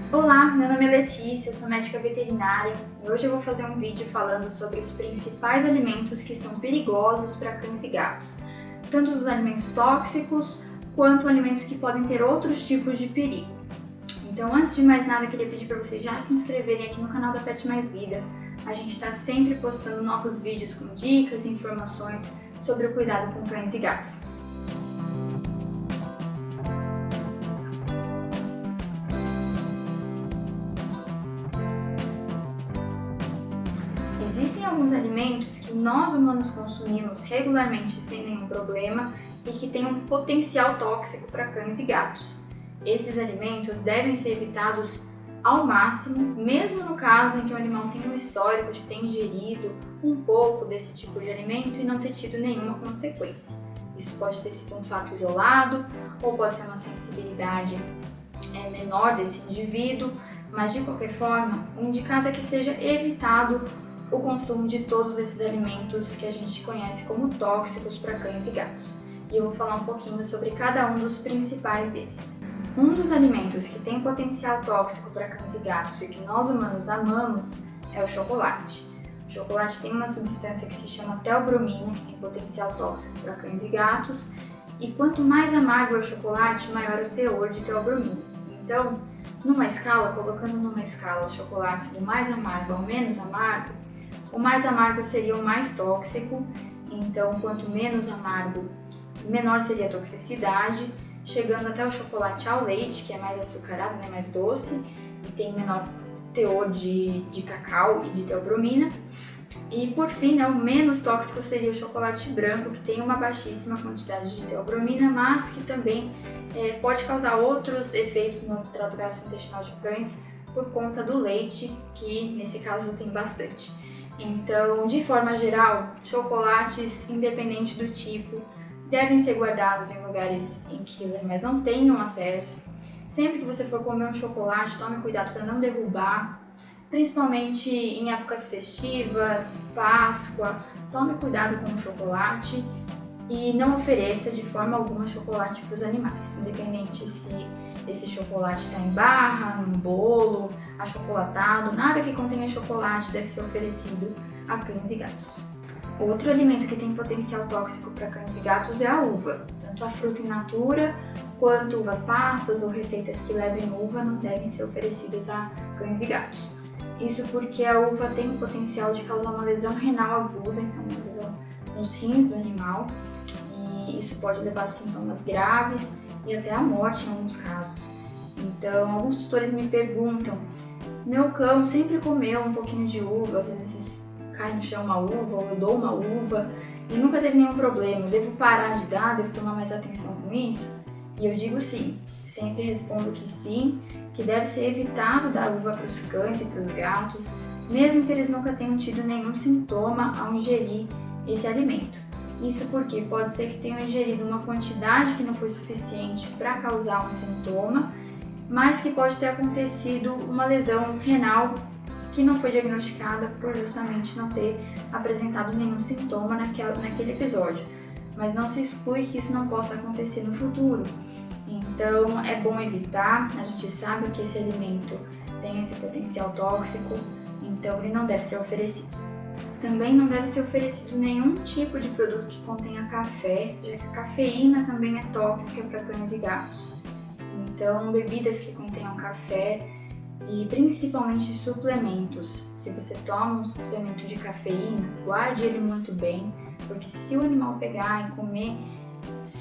Olá, meu nome é Letícia, eu sou médica veterinária e hoje eu vou fazer um vídeo falando sobre os principais alimentos que são perigosos para cães e gatos, tanto os alimentos tóxicos quanto alimentos que podem ter outros tipos de perigo. Então, antes de mais nada, eu queria pedir para vocês já se inscreverem aqui no canal da Pet Mais Vida. A gente está sempre postando novos vídeos com dicas e informações sobre o cuidado com cães e gatos. Existem alguns alimentos que nós humanos consumimos regularmente sem nenhum problema e que têm um potencial tóxico para cães e gatos. Esses alimentos devem ser evitados ao máximo, mesmo no caso em que o animal tenha um histórico de ter ingerido um pouco desse tipo de alimento e não ter tido nenhuma consequência. Isso pode ter sido um fato isolado ou pode ser uma sensibilidade menor desse indivíduo, mas de qualquer forma, o indicado é que seja evitado o consumo de todos esses alimentos que a gente conhece como tóxicos para cães e gatos. E eu vou falar um pouquinho sobre cada um dos principais deles. Um dos alimentos que tem potencial tóxico para cães e gatos e que nós humanos amamos é o chocolate. O chocolate tem uma substância que se chama teobromina, que tem potencial tóxico para cães e gatos, e quanto mais amargo é o chocolate, maior é o teor de teobromina. Então, colocando numa escala os chocolates do mais amargo ao menos amargo, o mais amargo seria o mais tóxico, então quanto menos amargo, menor seria a toxicidade, chegando até o chocolate ao leite, que é mais açucarado, mais doce, e tem menor teor de cacau e de teobromina. E por fim, o menos tóxico seria o chocolate branco, que tem uma baixíssima quantidade de teobromina, mas que também pode causar outros efeitos no trato gastrointestinal de cães por conta do leite, que nesse caso tem bastante. Então, de forma geral, chocolates, independente do tipo, devem ser guardados em lugares em que os animais não tenham acesso. Sempre que você for comer um chocolate, tome cuidado para não derrubar, principalmente em épocas festivas, Páscoa. Tome cuidado com o chocolate e não ofereça de forma alguma chocolate para os animais, independente se esse chocolate está em barra, num bolo, achocolatado, nada que contenha chocolate deve ser oferecido a cães e gatos. Outro alimento que tem potencial tóxico para cães e gatos é a uva. Tanto a fruta in natura quanto uvas passas ou receitas que levem uva não devem ser oferecidas a cães e gatos. Isso porque a uva tem o potencial de causar uma lesão renal aguda, então uma lesão nos rins do animal, e isso pode levar a sintomas graves e até a morte em alguns casos. Então, alguns tutores me perguntam: meu cão sempre comeu um pouquinho de uva, às vezes cai no chão uma uva ou eu dou uma uva e nunca teve nenhum problema, devo parar de dar, devo tomar mais atenção com isso? E eu digo sim, sempre respondo que sim, que deve ser evitado dar uva para os cães e para os gatos, mesmo que eles nunca tenham tido nenhum sintoma ao ingerir esse alimento. Isso porque pode ser que tenham ingerido uma quantidade que não foi suficiente para causar um sintoma, mas que pode ter acontecido uma lesão renal que não foi diagnosticada por justamente não ter apresentado nenhum sintoma naquele episódio. Mas não se exclui que isso não possa acontecer no futuro. Então é bom evitar, a gente sabe que esse alimento tem esse potencial tóxico, então ele não deve ser oferecido. Também não deve ser oferecido nenhum tipo de produto que contenha café, já que a cafeína também é tóxica para cães e gatos. Então, bebidas que contenham café e principalmente suplementos. Se você toma um suplemento de cafeína, guarde ele muito bem, porque se o animal pegar e comer,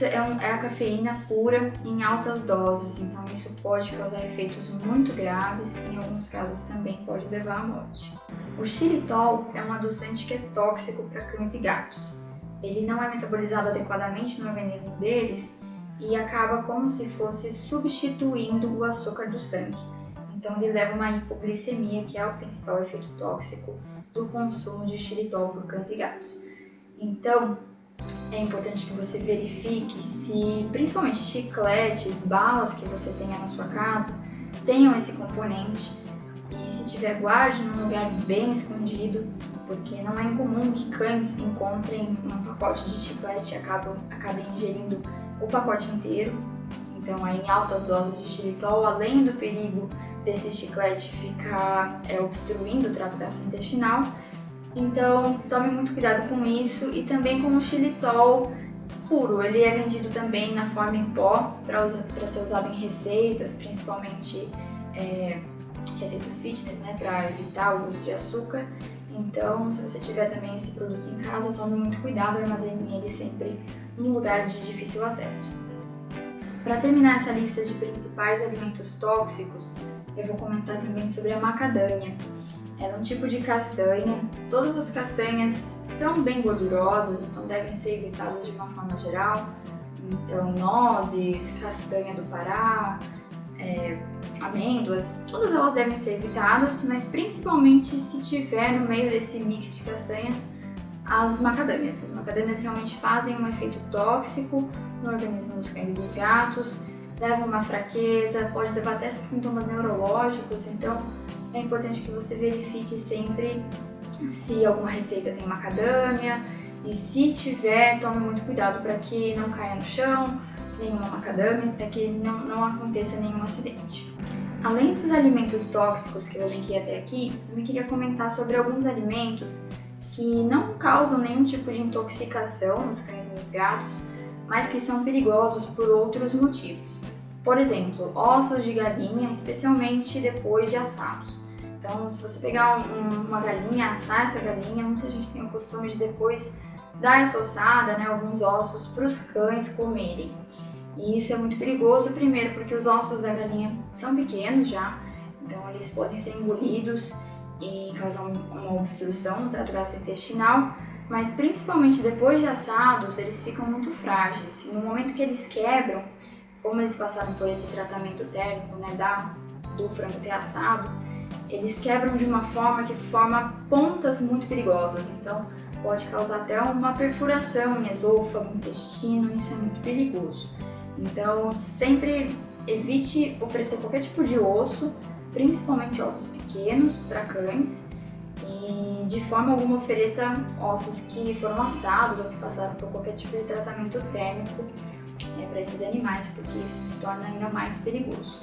é a cafeína pura em altas doses, então isso pode causar efeitos muito graves e em alguns casos também pode levar à morte. O xilitol é um adoçante que é tóxico para cães e gatos. Ele não é metabolizado adequadamente no organismo deles e acaba como se fosse substituindo o açúcar do sangue. Então ele leva a uma hipoglicemia, que é o principal efeito tóxico do consumo de xilitol por cães e gatos. Então, é importante que você verifique se, principalmente chicletes, balas que você tenha na sua casa, tenham esse componente. E se tiver, guarde num lugar bem escondido, porque não é incomum que cães encontrem um pacote de chiclete e acabem ingerindo o pacote inteiro. Então, em altas doses de xilitol, além do perigo desse chiclete ficar obstruindo o trato gastrointestinal. Então, tome muito cuidado com isso e também com o xilitol puro. Ele é vendido também na forma em pó para ser usado em receitas, principalmente receitas fitness, né, para evitar o uso de açúcar. Então, se você tiver também esse produto em casa, tome muito cuidado, armazene ele sempre num lugar de difícil acesso. Para terminar essa lista de principais alimentos tóxicos, eu vou comentar também sobre a macadâmia. Ela é um tipo de castanha. Todas as castanhas são bem gordurosas, então devem ser evitadas de uma forma geral. Então, nozes, castanha do Pará, amêndoas, todas elas devem ser evitadas, mas principalmente se tiver no meio desse mix de castanhas as macadâmias. As macadâmias realmente fazem um efeito tóxico no organismo dos cães e dos gatos, levam a uma fraqueza, pode levar até sintomas neurológicos, então é importante que você verifique sempre se alguma receita tem macadâmia e se tiver, tome muito cuidado para que não caia no chão nenhuma macadâmia, para que não aconteça nenhum acidente. Além dos alimentos tóxicos que eu elenquei até aqui, também queria comentar sobre alguns alimentos que não causam nenhum tipo de intoxicação nos cães e nos gatos, mas que são perigosos por outros motivos. Por exemplo, ossos de galinha, especialmente depois de assados. Então, se você pegar uma galinha, assar essa galinha, muita gente tem o costume de depois dar essa ossada, né, alguns ossos para os cães comerem. E isso é muito perigoso, primeiro porque os ossos da galinha são pequenos já, então eles podem ser engolidos e causar uma obstrução no trato gastrointestinal, mas principalmente depois de assados, eles ficam muito frágeis. E no momento que eles quebram, como eles passaram por esse tratamento térmico, né, do frango ter assado, eles quebram de uma forma que forma pontas muito perigosas, então pode causar até uma perfuração em esôfago, intestino, isso é muito perigoso. Então sempre evite oferecer qualquer tipo de osso, principalmente ossos pequenos para cães, e de forma alguma ofereça ossos que foram assados ou que passaram por qualquer tipo de tratamento térmico para esses animais, porque isso se torna ainda mais perigoso.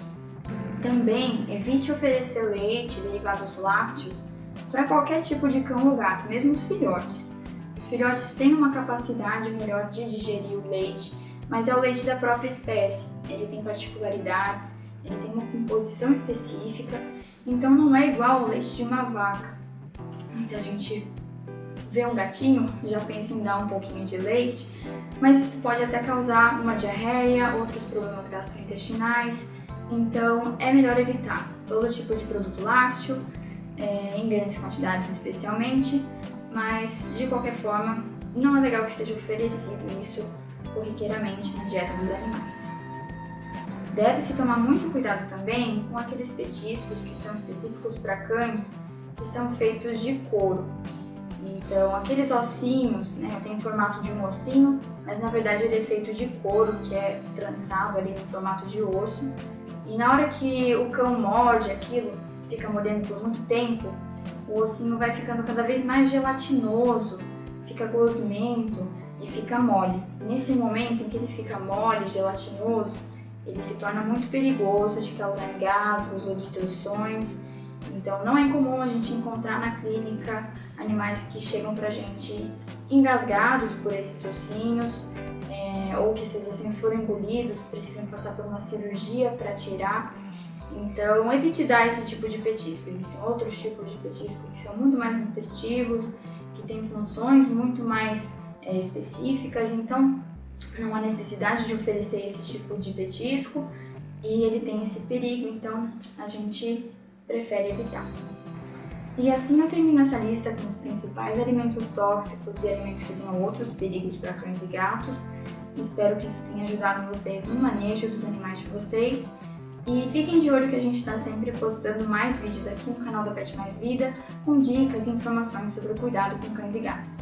Também evite oferecer leite, derivados lácteos, para qualquer tipo de cão ou gato, mesmo os filhotes. Os filhotes têm uma capacidade melhor de digerir o leite, mas é o leite da própria espécie. Ele tem particularidades, ele tem uma composição específica, então não é igual ao leite de uma vaca. Muita gente vê um gatinho e já pensa em dar um pouquinho de leite, mas isso pode até causar uma diarreia, outros problemas gastrointestinais, então é melhor evitar todo tipo de produto lácteo, em grandes quantidades especialmente, mas de qualquer forma não é legal que seja oferecido isso corriqueiramente na dieta dos animais. Deve-se tomar muito cuidado também com aqueles petiscos que são específicos para cães, que são feitos de couro. Então, aqueles ossinhos, né, tem o formato de um ossinho, mas na verdade ele é feito de couro, que é trançado ali no formato de osso. E na hora que o cão morde aquilo, fica mordendo por muito tempo, o ossinho vai ficando cada vez mais gelatinoso, fica gosmento e fica mole. Nesse momento em que ele fica mole, gelatinoso, ele se torna muito perigoso de causar engasgos, obstruções. Então não é incomum a gente encontrar na clínica animais que chegam pra gente engasgados por esses ossinhos, ou que esses ossinhos foram engolidos, precisam passar por uma cirurgia para tirar. Então evite dar esse tipo de petisco. Existem outros tipos de petisco que são muito mais nutritivos, que têm funções muito mais específicas, então não há necessidade de oferecer esse tipo de petisco e ele tem esse perigo, então a gente prefere evitar. E assim eu termino essa lista com os principais alimentos tóxicos e alimentos que tenham outros perigos para cães e gatos. Espero que isso tenha ajudado vocês no manejo dos animais de vocês. E fiquem de olho que a gente está sempre postando mais vídeos aqui no canal da Pet Mais Vida, com dicas e informações sobre o cuidado com cães e gatos.